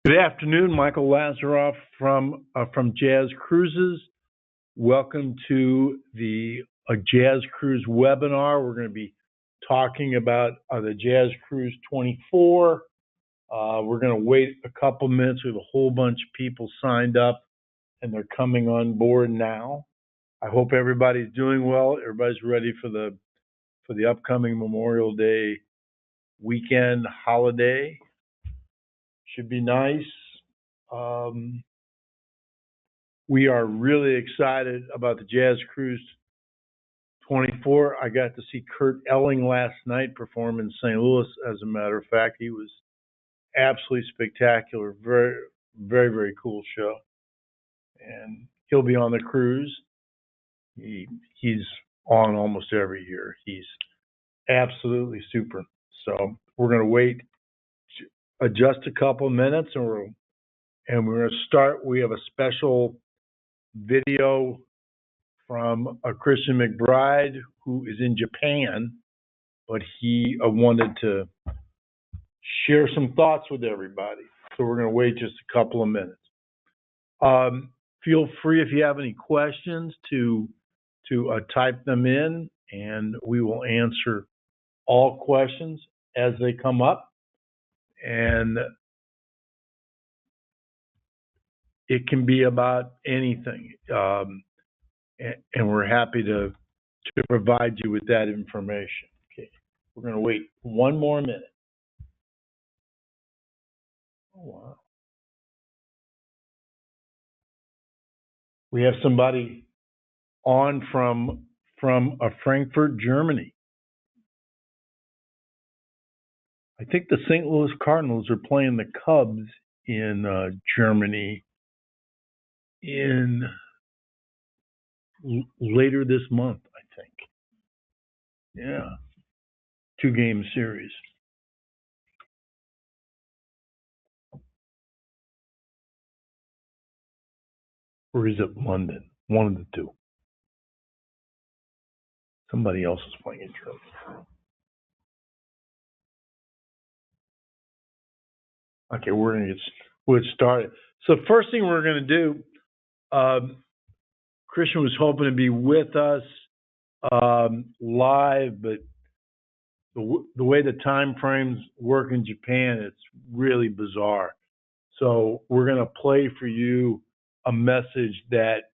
Good afternoon, Michael Lazaroff from Jazz Cruises. Welcome to the Jazz Cruise webinar. We're going to be talking about the Jazz Cruise 24. We're going to wait a couple minutes. We have a whole bunch of people signed up, and they're coming on board now. I hope everybody's doing well. Everybody's ready for the upcoming Memorial Day weekend holiday. Should be nice. We are really excited about the Jazz Cruise 24. I got to see Kurt Elling last night perform in St. Louis, as a matter of fact. He was absolutely spectacular. Very, very, very cool show. And he'll be on the cruise. He's on almost every year. He's absolutely super. So we're going to wait just a couple of minutes, and we're going to start. We have a special video from a Christian McBride, who is in Japan, but he wanted to share some thoughts with everybody. So we're going to wait just a couple of minutes. Feel free, if you have any questions, to type them in, and we will answer all questions as they come up. And it can be about anything. And we're happy to provide you with that information. Okay, we're going to wait one more minute. Oh, wow. We have somebody on from Frankfurt, Germany. I think the St. Louis Cardinals are playing the Cubs in Germany in later this month, I think. Yeah, 2-game series. Or is it London? One of the two. Somebody else is playing in Germany. Okay, we'll get started. So first thing we're going to do, Christian was hoping to be with us live, but the way the time frames work in Japan, it's really bizarre. So we're going to play for you a message that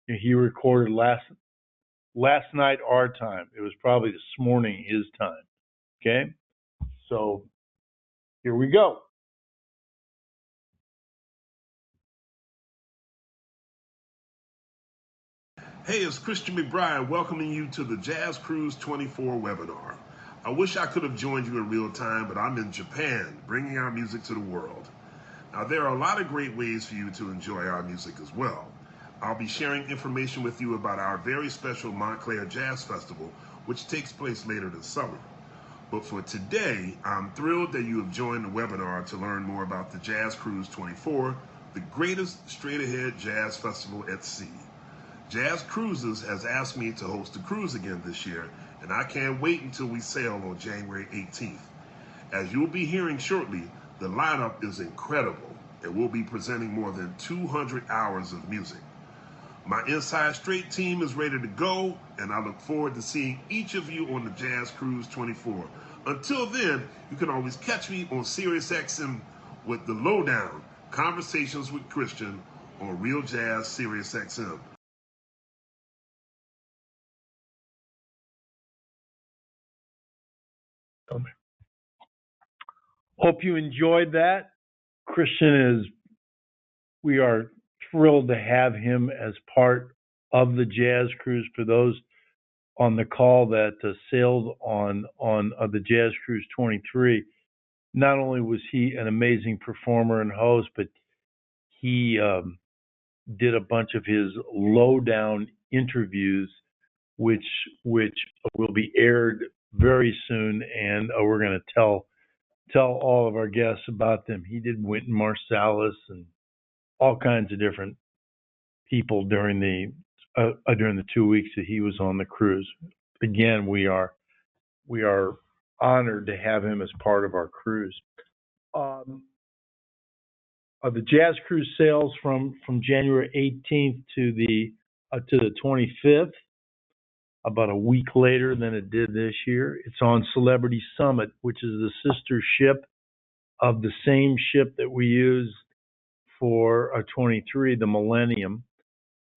he recorded last night our time. It was probably this morning his time. Okay? So here we go. Hey, it's Christian McBride welcoming you to the Jazz Cruise 24 webinar. I wish I could have joined you in real time, but I'm in Japan, bringing our music to the world. Now, there are a lot of great ways for you to enjoy our music as well. I'll be sharing information with you about our very special Montclair Jazz Festival, which takes place later this summer. But for today, I'm thrilled that you have joined the webinar to learn more about the Jazz Cruise 24, the greatest straight-ahead jazz festival at sea. Jazz Cruises has asked me to host a cruise again this year, and I can't wait until we sail on January 18th. As you'll be hearing shortly, the lineup is incredible, and we'll be presenting more than 200 hours of music. My Inside Straight team is ready to go, and I look forward to seeing each of you on the Jazz Cruise 24. Until then, you can always catch me on SiriusXM with The Lowdown, Conversations with Christian on Real Jazz SiriusXM. Hope you enjoyed that. We are thrilled to have him as part of the Jazz Cruise. For those on the call that sailed on the Jazz Cruise 23, not only was he an amazing performer and host, but he did a bunch of his lowdown interviews, which will be aired very soon, and we're going to tell all of our guests about them. He did Wynton Marsalis and all kinds of different people during the 2 weeks that he was on the cruise. Again, we are honored to have him as part of our cruise. The Jazz Cruise sails from January 18th to the 25th, about a week later than it did this year. It's on Celebrity Summit, which is the sister ship of the same ship that we used for 23, the Millennium,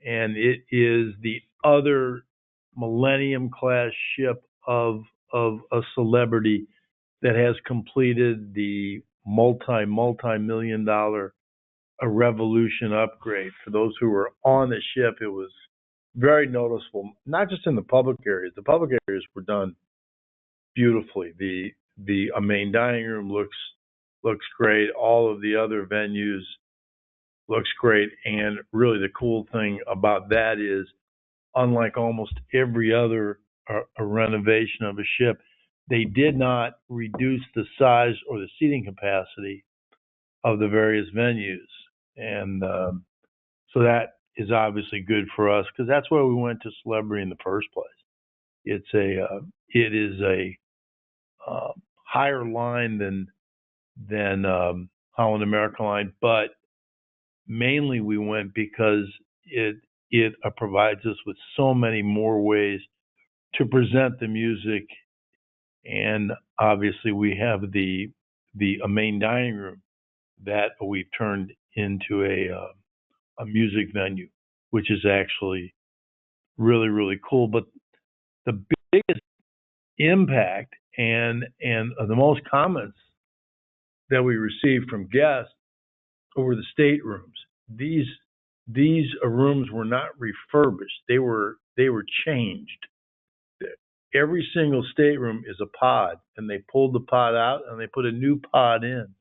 and it is the other Millennium class ship of a Celebrity that has completed the multi-million dollar a Revolution upgrade. For those who were on the ship, it was very noticeable, not just in the public areas. The public areas were done beautifully. The main dining room looks great. All of the other venues looks great. And really the cool thing about that is, unlike almost every other a renovation of a ship, they did not reduce the size or the seating capacity of the various venues. And so that is obviously good for us because that's why we went to Celebrity in the first place. It is a higher line than Holland America Line, but mainly we went because it provides us with so many more ways to present the music, and obviously we have the main dining room that we've turned into a music venue, which is actually really cool. But the biggest impact and the most comments that we received from guests were the staterooms. These rooms were not refurbished; they were changed. Every single stateroom is a pod, and they pulled the pod out and they put a new pod in.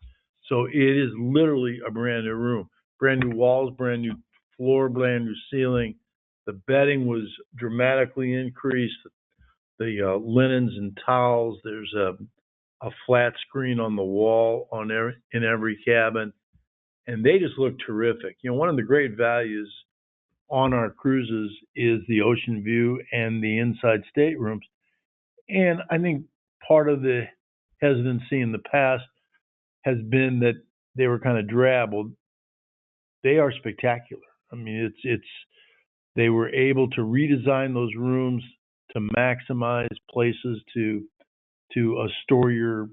So it is literally a brand new room, brand new walls, brand new floor, brand new ceiling. The bedding was dramatically increased. The linens and towels. There's a flat screen on the wall in every cabin, and they just look terrific. You know, one of the great values on our cruises is the ocean view and the inside staterooms. And I think part of the hesitancy in the past has been that they were kind of drab. Well, they are spectacular. I mean, they were able to redesign those rooms to maximize places to store your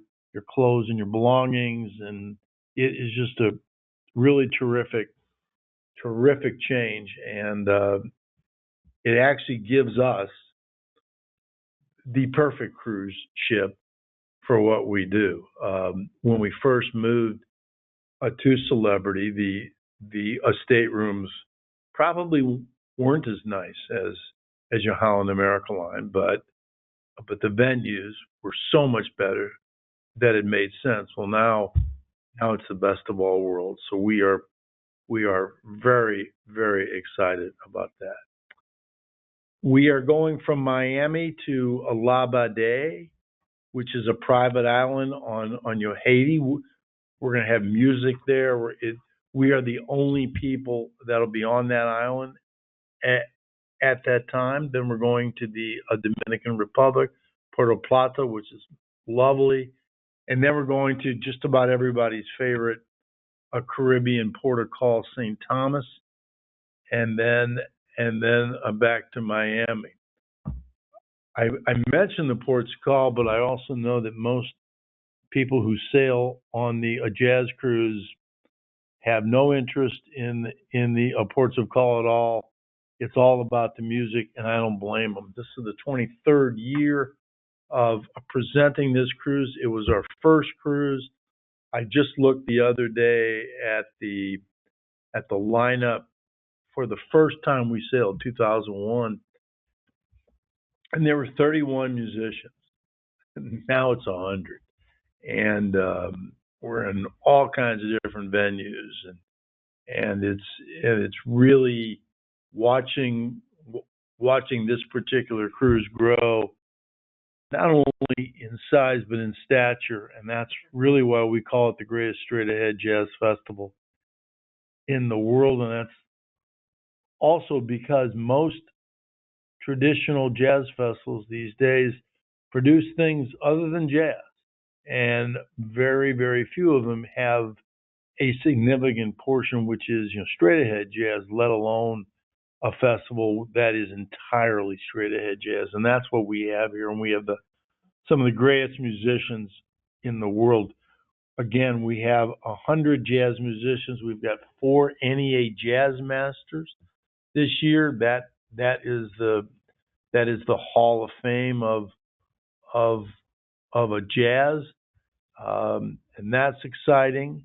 clothes and your belongings, and it is just a really terrific change. And it actually gives us the perfect cruise ship for what we do. When we first moved to Celebrity, the estate rooms probably weren't as nice as your Holland America Line, but the venues were so much better that it made sense. Well, now it's the best of all worlds. So we are very excited about that. We are going from Miami to Labadee, which is a private island on Haiti. We're going to have music there. We are the only people that'll be on that island at that time. Then we're going to the Dominican Republic, Puerto Plata, which is lovely. And then we're going to just about everybody's favorite, a Caribbean port called St. Thomas, and then back to Miami. I mentioned the ports call, but I also know that most people who sail on the Jazz cruise have no interest in the ports of call at all. It's all about the music, and I don't blame them. This is the 23rd year of presenting this cruise. It was our first cruise. I just looked the other day at the lineup for the first time we sailed, 2001, and there were 31 musicians. Now it's 100, and we're in all kinds of different venues, and it's really watching this particular cruise grow, not only in size but in stature, and that's really why we call it the greatest straight ahead jazz festival in the world. And that's also because most traditional jazz festivals these days produce things other than jazz, and very few of them have a significant portion, which is straight ahead jazz, let alone a festival that is entirely straight ahead jazz, and that's what we have here. And we have some of the greatest musicians in the world. Again, we have 100 jazz musicians. We've got 4 NEA Jazz Masters this year. That is the Hall of Fame of a jazz, and that's exciting.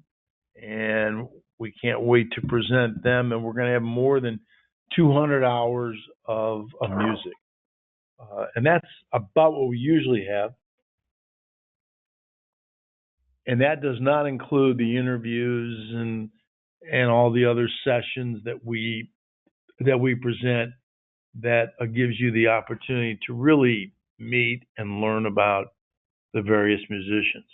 And we can't wait to present them. And we're going to have more than 200 hours of music, and that's about what we usually have. And that does not include the interviews and all the other sessions that we present that gives you the opportunity to really meet and learn about the various musicians.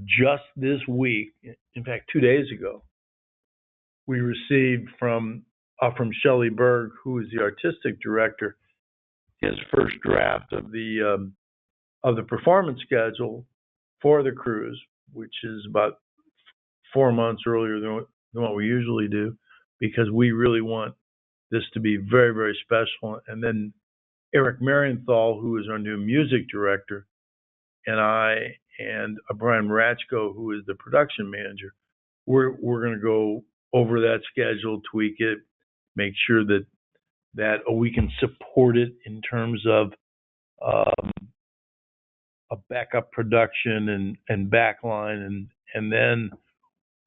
Just this week, in fact, 2 days ago, we received from Shelley Berg, who is the artistic director, his first draft of the performance schedule for the cruise, which is about 4 months earlier than what we usually do, because we really want this to be very, very special. And then Eric Marienthal, who is our new music director, and I and Brian Ratchko, who is the production manager, we're going to go over that schedule, tweak it, make sure that we can support it in terms of a backup production and backline, and then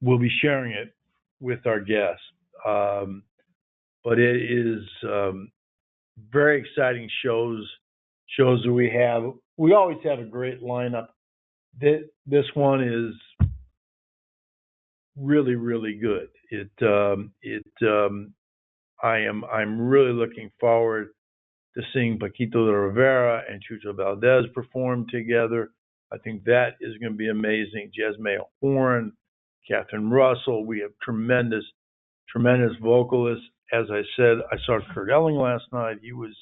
we'll be sharing it with our guests. But it is very exciting shows that we have. We always have a great lineup. This one is really, really good. I'm really looking forward to seeing Paquito de Rivera and Chucho Valdez perform together. I think that is going to be amazing. Jasmine Horn, Catherine Russell. We have tremendous vocalists. As I said, I saw Kurt Elling last night. He was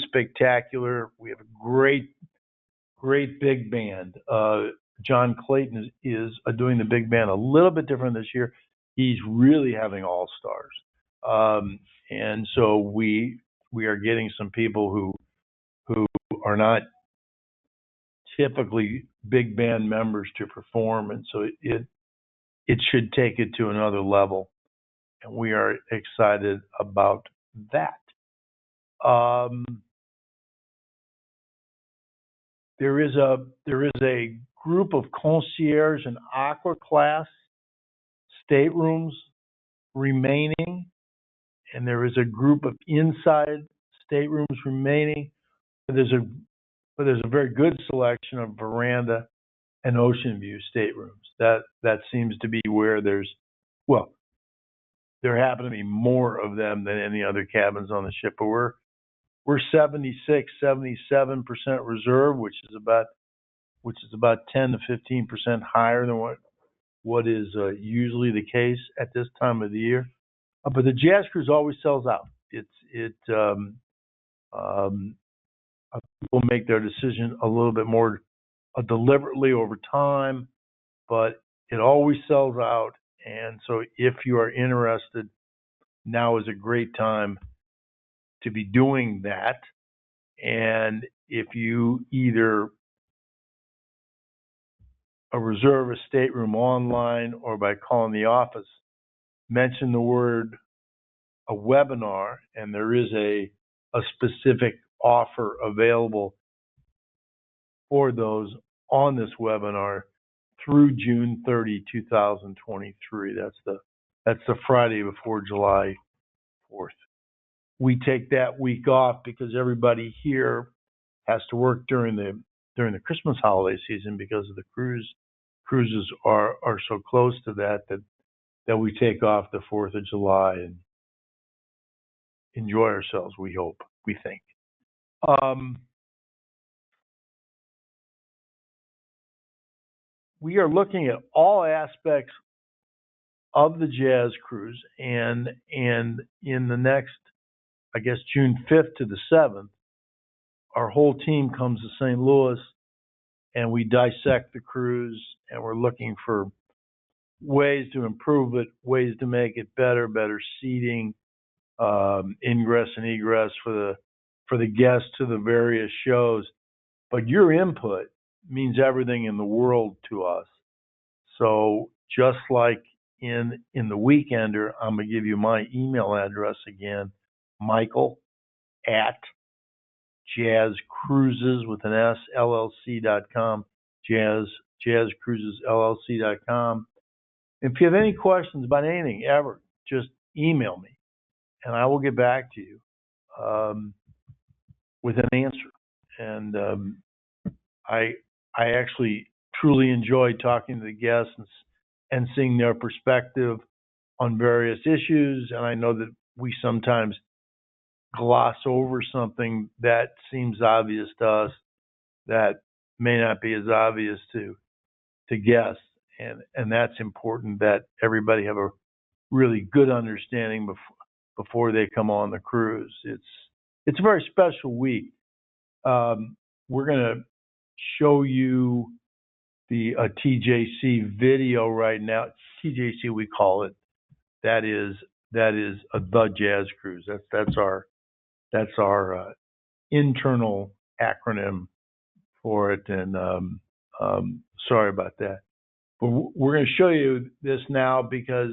spectacular. We have a great big band. John Clayton is doing the big band a little bit different this year. He's really having all stars, and so we are getting some people who are not typically big band members to perform, and so it should take it to another level, and we are excited about that. There is a group of concierge and aqua class staterooms remaining, and there is a group of inside staterooms remaining. But there's a very good selection of veranda and ocean view staterooms. That seems to be where there happen to be more of them than any other cabins on the ship. But we're 76, 77% reserved, which is about 10 to 15% higher than what is usually the case at this time of the year. But the Jazz Cruise always sells out. People make their decision a little bit more deliberately over time, but it always sells out. And so if you are interested, now is a great time to be doing that. And if you either reserve a stateroom online or by calling the office, mention the word a webinar, and there is a specific offer available for those on this webinar through June 30, 2023. That's the Friday before July 4th. We take that week off because everybody here has to work during the Christmas holiday season because of the cruises are so close to that we take off the 4th of July and enjoy ourselves, we think. We are looking at all aspects of the Jazz Cruise, and in the next, I guess, June 5th to the 7th, our whole team comes to St. Louis and we dissect the cruise, and we're looking for ways to improve it, ways to make it better seating, ingress and egress for the guests to the various shows. But your input means everything in the world to us. So just like in the Weekender, I'm gonna give you my email address again, Michael at jazzcruises with an S, LLC.com, jazzcruisesllc.com. If you have any questions about anything ever, just email me and I will get back to you with an answer. And I actually truly enjoy talking to the guests and seeing their perspective on various issues. And I know that we sometimes gloss over something that seems obvious to us that may not be as obvious to guests. And that's important that everybody have a really good understanding before they come on the cruise. It's a very special week. We're going to show you the TJC video right now. TJC we call it. That is the Jazz Cruise. That's our internal acronym for it. And sorry about that. But we're going to show you this now because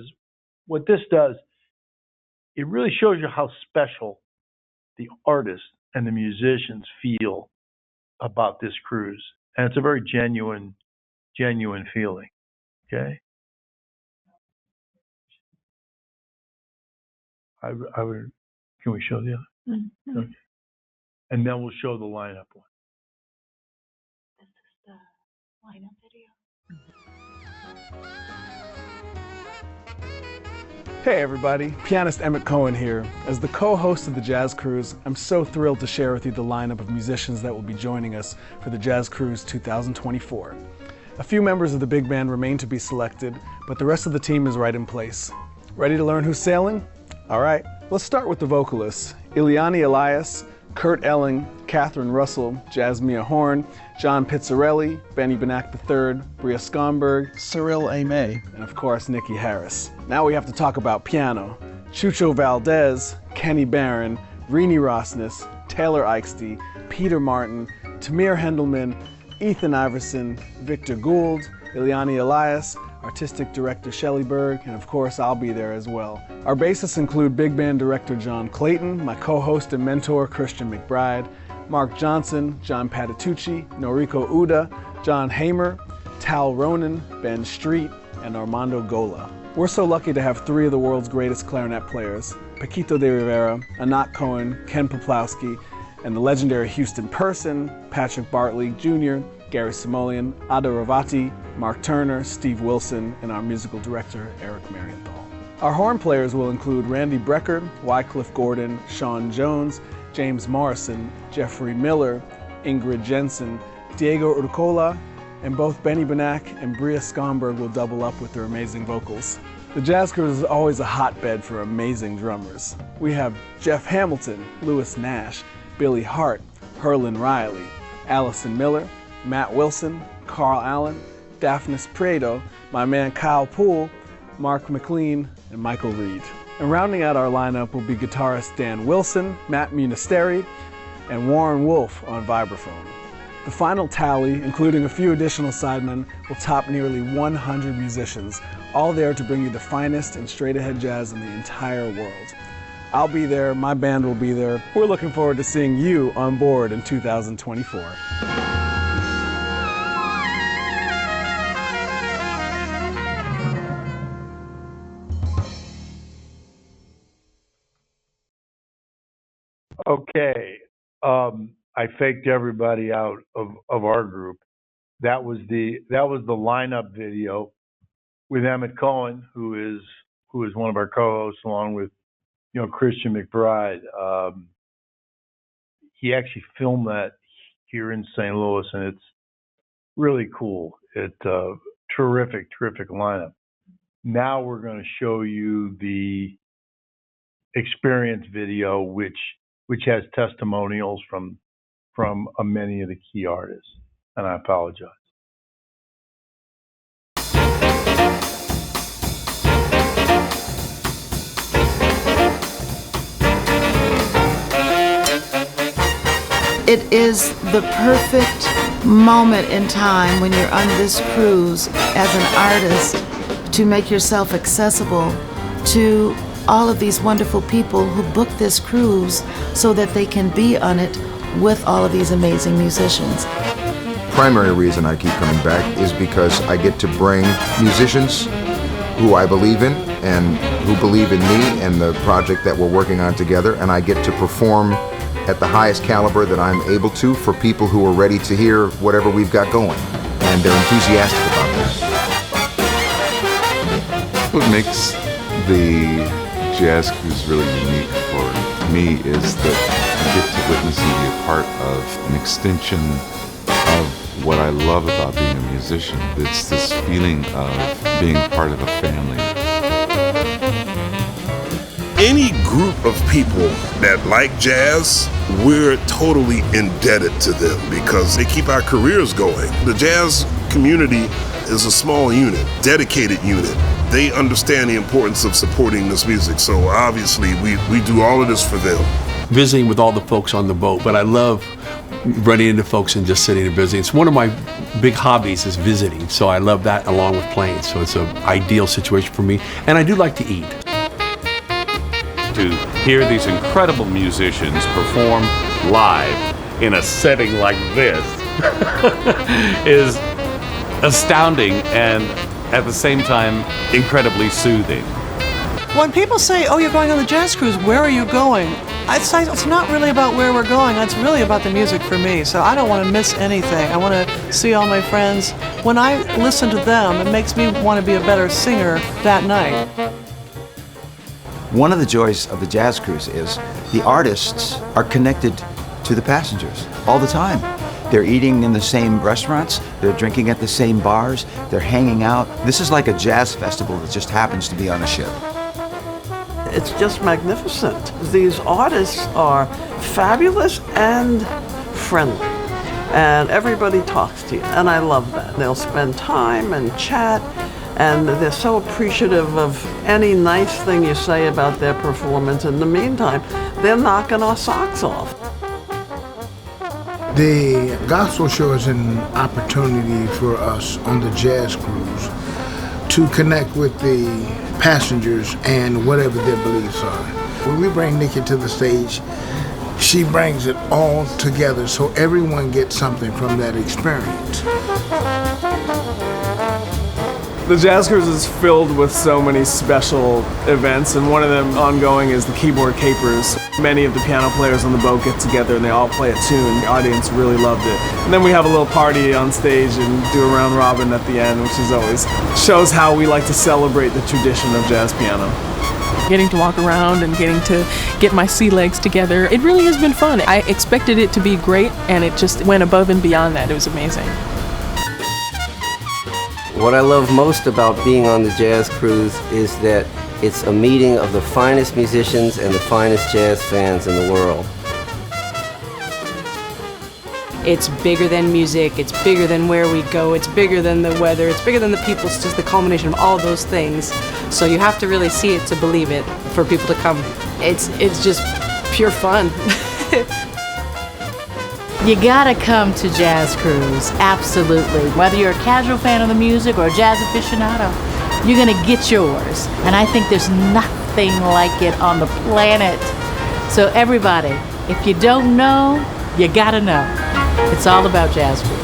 what this does, it really shows you how special the artists and the musicians feel about this cruise. And it's a very genuine feeling. Okay. I would, can we show the other? Mm-hmm. Okay. And then we'll show the lineup one. This is the lineup video. Hey everybody, pianist Emmett Cohen here. As the co-host of the Jazz Cruise, I'm so thrilled to share with you the lineup of musicians that will be joining us for the Jazz Cruise 2024. A few members of the big band remain to be selected, but the rest of the team is right in place. Ready to learn who's sailing? All right, let's start with the vocalists. Ileana Elias, Kurt Elling, Catherine Russell, Jasmia Horn, John Pizzarelli, Benny Benack III, Bria Skomberg, Cyril Aimé, and of course Nikki Harris. Now we have to talk about piano. Chucho Valdez, Kenny Barron, Rini Rosnes, Taylor Eichste, Peter Martin, Tamir Hendelman, Ethan Iverson, Victor Gould, Ileana Elias, Artistic Director Shelley Berg, and of course I'll be there as well. Our bassists include Big Band Director John Clayton, my co-host and mentor Christian McBride, Mark Johnson, John Patitucci, Noriko Uda, John Hamer, Tal Ronan, Ben Street, and Armando Gola. We're so lucky to have three of the world's greatest clarinet players, Paquito de Rivera, Anat Cohen, Ken Poplawski, and the legendary Houston Person, Patrick Bartley Jr., Gary Simoleon, Ada Ravati, Mark Turner, Steve Wilson, and our musical director, Eric Marienthal. Our horn players will include Randy Brecker, Wycliffe Gordon, Sean Jones, James Morrison, Jeffrey Miller, Ingrid Jensen, Diego Urcola, and both Benny Benack and Bria Skomberg will double up with their amazing vocals. The Jazz Cruise is always a hotbed for amazing drummers. We have Jeff Hamilton, Lewis Nash, Billy Hart, Herlin Riley, Allison Miller, Matt Wilson, Carl Allen, Daphnis Prieto, my man Kyle Poole, Mark McLean, and Michael Reed. And rounding out our lineup will be guitarist Dan Wilson, Matt Munisteri, and Warren Wolf on vibraphone. The final tally, including a few additional sidemen, will top nearly 100 musicians, all there to bring you the finest and straight-ahead jazz in the entire world. I'll be there, my band will be there. We're looking forward to seeing you on board in 2024. Okay, I faked everybody out of our group. That was the lineup video with Emmett Cohen, who is one of our co-hosts, along with Christian McBride. He actually filmed that here in St. Louis, and it's really cool. It's a terrific lineup. Now we're going to show you the experience video, which has testimonials from many of the key artists, and I apologize. It is the perfect moment in time when you're on this cruise as an artist to make yourself accessible to all of these wonderful people who book this cruise so that they can be on it with all of these amazing musicians. Primary reason I keep coming back is because I get to bring musicians who I believe in and who believe in me and the project that we're working on together, and I get to perform at the highest caliber that I'm able to for people who are ready to hear whatever we've got going, and they're enthusiastic about that. What makes the Jazz Cruise really unique for me is that I get to witness and be a part of an extension of what I love about being a musician. It's this feeling of being part of a family. Any group of people that like jazz, we're totally indebted to them because they keep our careers going. The jazz community is a small unit, dedicated unit. They understand the importance of supporting this music, so obviously we do all of this for them. Visiting with all the folks on the boat, but I love running into folks and just sitting and visiting. It's one of my big hobbies is visiting, so I love that along with playing, so it's an ideal situation for me. And I do like to eat. To hear these incredible musicians perform live in a setting like this is astounding and at the same time incredibly soothing. When people say, oh, you're going on the Jazz Cruise, where are you going? I'd say it's not really about where we're going, it's really about the music for me. So I don't want to miss anything. I want to see all my friends. When I listen to them, it makes me want to be a better singer that night. One of the joys of the Jazz Cruise is the artists are connected to the passengers all the time. They're eating in the same restaurants, they're drinking at the same bars, they're hanging out. This is like a jazz festival that just happens to be on a ship. It's just magnificent. These artists are fabulous and friendly, and everybody talks to you, and I love that. They'll spend time and chat, and they're so appreciative of any nice thing you say about their performance. In the meantime, they're knocking our socks off. The gospel show is an opportunity for us on the Jazz Cruise to connect with the passengers and whatever their beliefs are. When we bring Nikki to the stage, she brings it all together so everyone gets something from that experience. The Jazz Cruise is filled with so many special events, and one of them ongoing is the Keyboard Capers. Many of the piano players on the boat get together and they all play a tune. The audience really loved it. And then we have a little party on stage and do a round robin at the end, which is always shows how we like to celebrate the tradition of jazz piano. Getting to walk around and getting to get my sea legs together, it really has been fun. I expected it to be great, and it just went above and beyond that. It was amazing. What I love most about being on the Jazz Cruise is that it's a meeting of the finest musicians and the finest jazz fans in the world. It's bigger than music, it's bigger than where we go, it's bigger than the weather, it's bigger than the people, it's just the culmination of all those things. So you have to really see it to believe it for people to come. It's just pure fun. You gotta come to Jazz Cruise, absolutely. Whether you're a casual fan of the music or a jazz aficionado, you're gonna get yours. And I think there's nothing like it on the planet. So everybody, if you don't know, you gotta know. It's all about Jazz Cruise.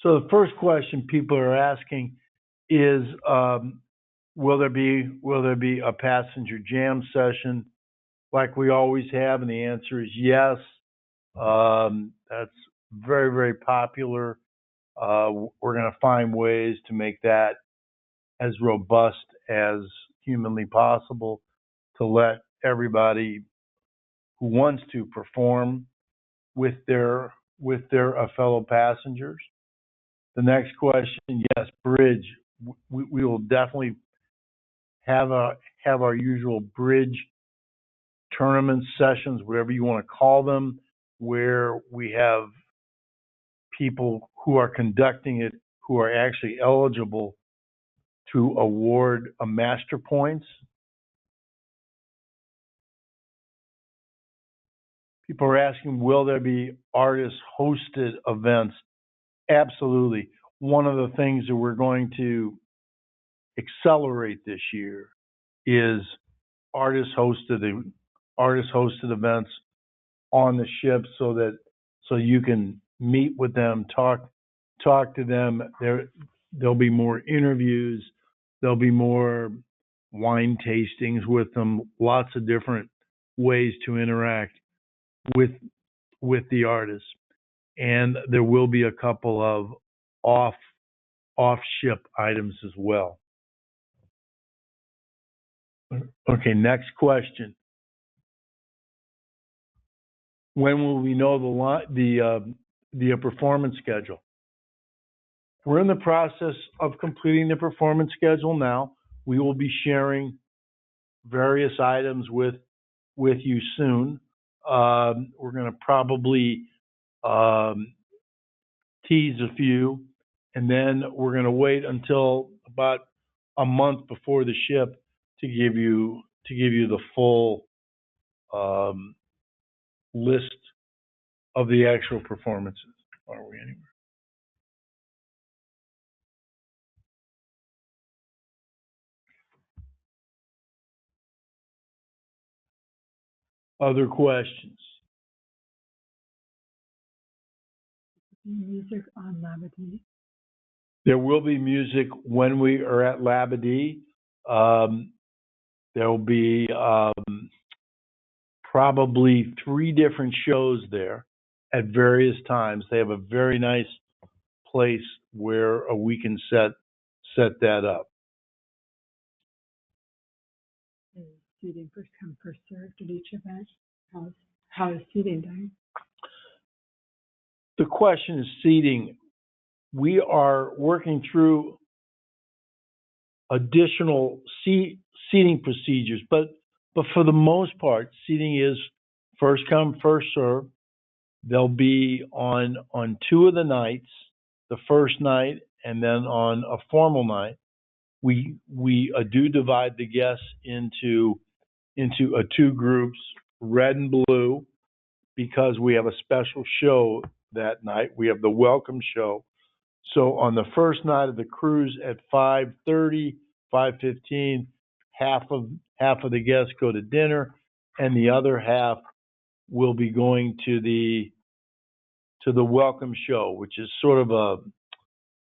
So the first question people are asking is, will there be a passenger jam session like we always have? And the answer is yes. That's very, very popular. We're going to find ways to make that as robust as humanly possible to let everybody who wants to perform with their fellow passengers. The next question, yes, bridge. We will definitely have our usual bridge tournament sessions, whatever you want to call them, where we have people who are conducting it who are actually eligible to award a master points. People are asking, will there be artist-hosted events? Absolutely. One of the things that we're going to accelerate this year is artist-hosted events on the ship, so you can meet with them, talk to them. There'll be more interviews. There'll be more wine tastings with them. Lots of different ways to interact with the artists, and there will be a couple of off ship items as well. Okay, next question. When will we know the performance schedule? We're in the process of completing the performance schedule now. We will be sharing various items with you soon. We're going to probably tease a few, and then we're going to wait until about a month before the ship to give you the full list of the actual performances. Are we anywhere? Other questions? Music on Labadee. There will be music when we are at Labadee. There will be probably 3 different shows there at various times. They have a very nice place where we can set that up. Is seating first come, first served at each event? How is seating done? The question is seating. We are working through additional seating procedures, but for the most part, seating is first come, first serve. They'll be on 2 of the nights, the first night, and then on a formal night. We do divide the guests into 2 groups, red and blue, because we have a special show that night. We have the welcome show. So on the first night of the cruise at 5:30, 5:15, half of the guests go to dinner, and the other half will be going to the welcome show, which is sort of a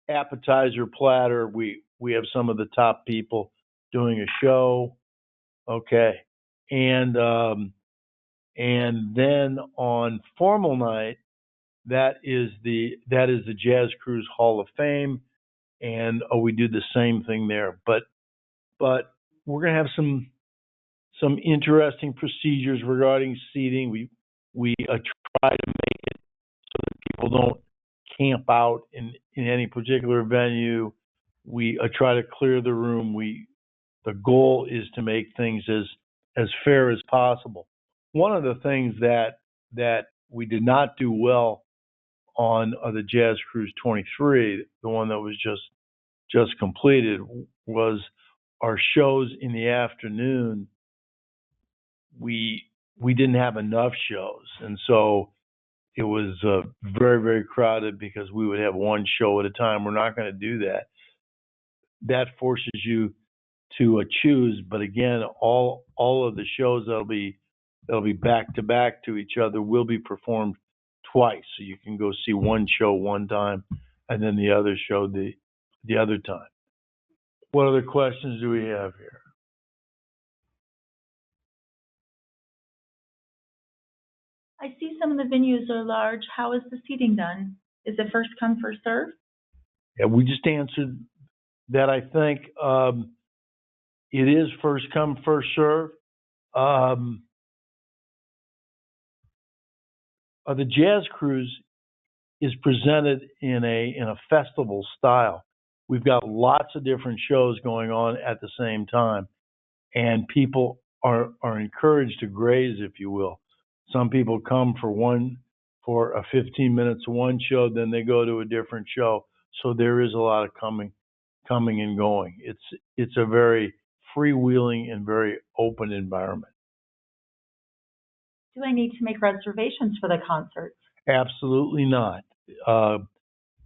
appetizer platter. We have some of the top people doing a show. Okay. And then on formal night, that is the Jazz Cruise Hall of Fame, and we do the same thing there. But we're going to have some interesting procedures regarding seating. We try to make it so that people don't camp out in any particular venue. We try to clear the room. The goal is to make things as fair as possible. One of the things that we did not do well on the Jazz Cruise 23, the one that was just completed, was our shows in the afternoon. We didn't have enough shows, and so it was very, very crowded because we would have one show at a time. We're not going to do that. That forces you to choose, but again, all of the shows that'll be back to back to each other will be performed twice, so you can go see one show one time and then the other show the other time. What other questions do we have here? I see some of the venues are large. How is the seating done? Is it first come, first serve? Yeah, we just answered that. I think it is first come, first serve. The Jazz Cruise is presented in a festival style. We've got lots of different shows going on at the same time. and people are encouraged to graze, if you will. Some people come for a 15 minutes of one show, then they go to a different show. So there is a lot of coming and going. It's a very freewheeling and very open environment. Do I need to make reservations for the concerts? Absolutely not.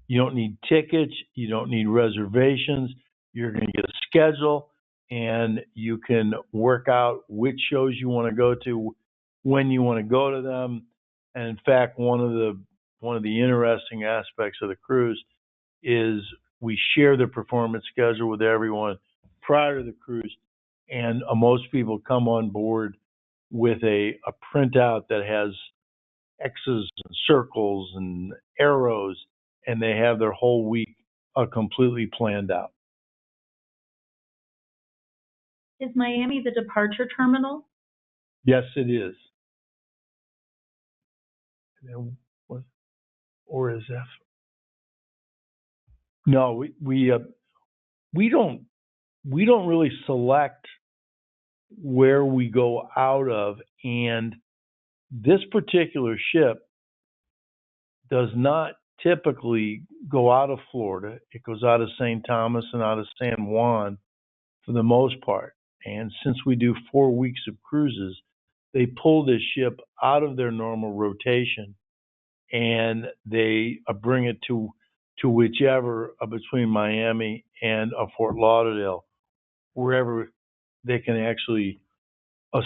You don't need tickets. You don't need reservations. You're going to get a schedule, and you can work out which shows you want to go to, when you want to go to them. And in fact, one of the interesting aspects of the cruise is we share the performance schedule with everyone prior to the cruise, and most people come on board with a printout that has X's and circles and arrows, and they have their whole week completely planned out. Is Miami the departure terminal? Yes, it is. Or is F? No, we don't really select where we go out of, and this particular ship does not typically go out of Florida. It goes out of St. Thomas and out of San Juan for the most part. And since we do 4 weeks of cruises, they pull this ship out of their normal rotation, and they bring it to whichever between Miami and Fort Lauderdale, wherever they can actually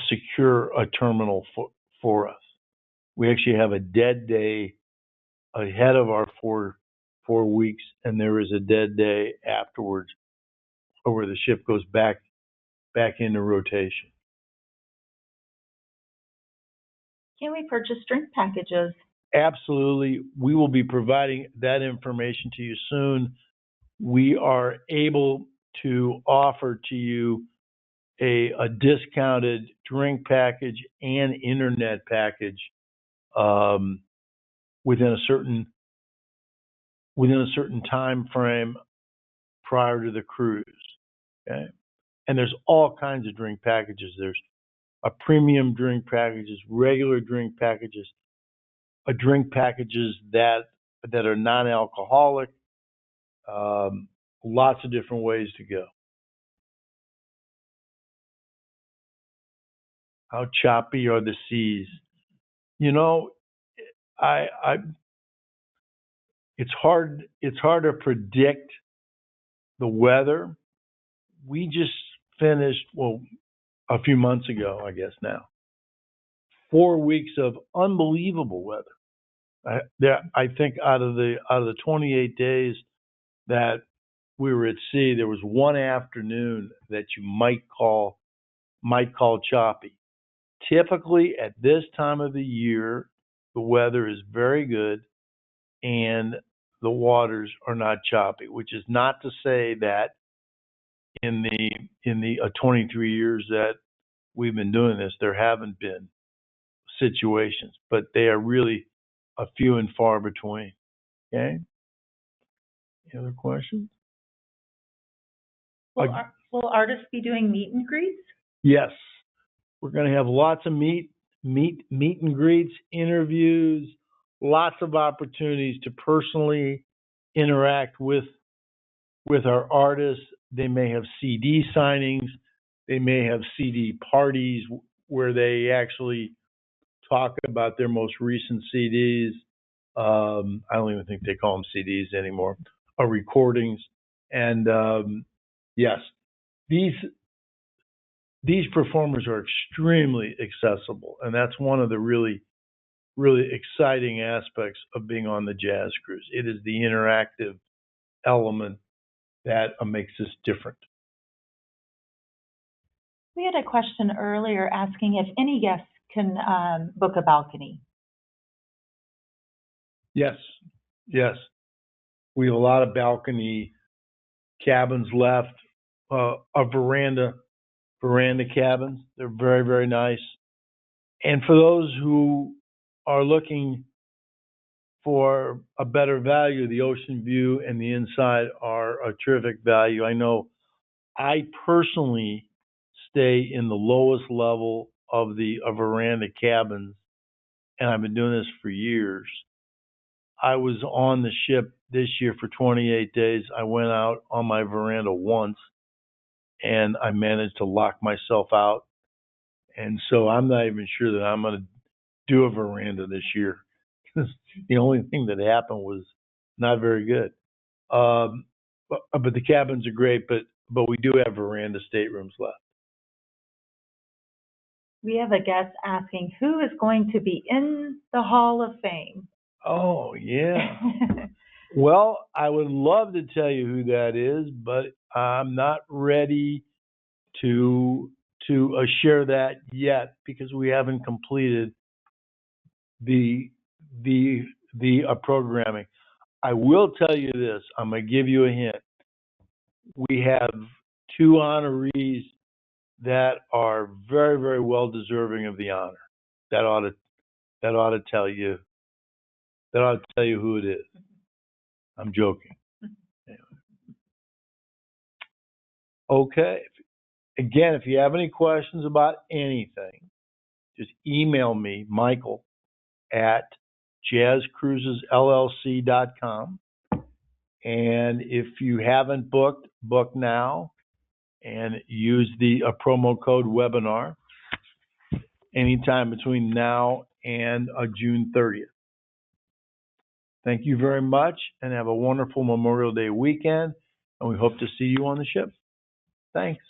secure a terminal for us. We actually have a dead day ahead of our four weeks, and there is a dead day afterwards where the ship goes back into rotation. Can we purchase drink packages? Absolutely. We will be providing that information to you soon. We are able to offer to you a discounted drink package and internet package within a certain time frame prior to the cruise. Okay, and there's all kinds of drink packages. There's a premium drink packages, regular drink packages, drink packages that are non-alcoholic. Lots of different ways to go. How choppy are the seas? You know, it's hard to predict the weather. We just finished, a few months ago, I guess now, 4 weeks of unbelievable weather. I think out of the 28 days that we were at sea, there was one afternoon that you might call choppy. Typically at this time of the year, the weather is very good and the waters are not choppy, which is not to say that in the 23 years that we've been doing this, there haven't been situations, but they are really a few and far between. Okay? Any other questions? Will artists be doing meet and greets? Yes. We're going to have lots of meet and greets, interviews, lots of opportunities to personally interact with our artists. They may have CD signings. They may have CD parties where they actually talk about their most recent CDs. I don't even think they call them CDs anymore, or recordings. And yes, these performers are extremely accessible, and that's one of the really, really exciting aspects of being on the Jazz Cruise. It is the interactive element that makes this different. We had a question earlier asking if any guests can book a balcony. Yes. We have a lot of balcony cabins left, a veranda cabins. They're very, very nice. And for those who are looking for a better value, the ocean view and the inside are a terrific value. I know I personally stay in the lowest level of the veranda cabins, and I've been doing this for years. I was on the ship this year for 28 days. I went out on my veranda once, and I managed to lock myself out. And so I'm not even sure that I'm going to do a veranda this year. The only thing that happened was not very good. But the cabins are great, but we do have veranda staterooms left. We have a guest asking who is going to be in the Hall of Fame. Oh, yeah. Well, I would love to tell you who that is, but I'm not ready to share that yet because we haven't completed the programming. I will tell you this. I'm going to give you a hint. We have two honorees that are very, very well deserving of the honor. That ought to tell you who it is. I'm joking. Okay. Again, if you have any questions about anything, just email me, Michael, at jazzcruisesllc.com. And if you haven't booked, book now and use the promo code webinar anytime between now and June 30th. Thank you very much and have a wonderful Memorial Day weekend. And we hope to see you on the ship. Thanks.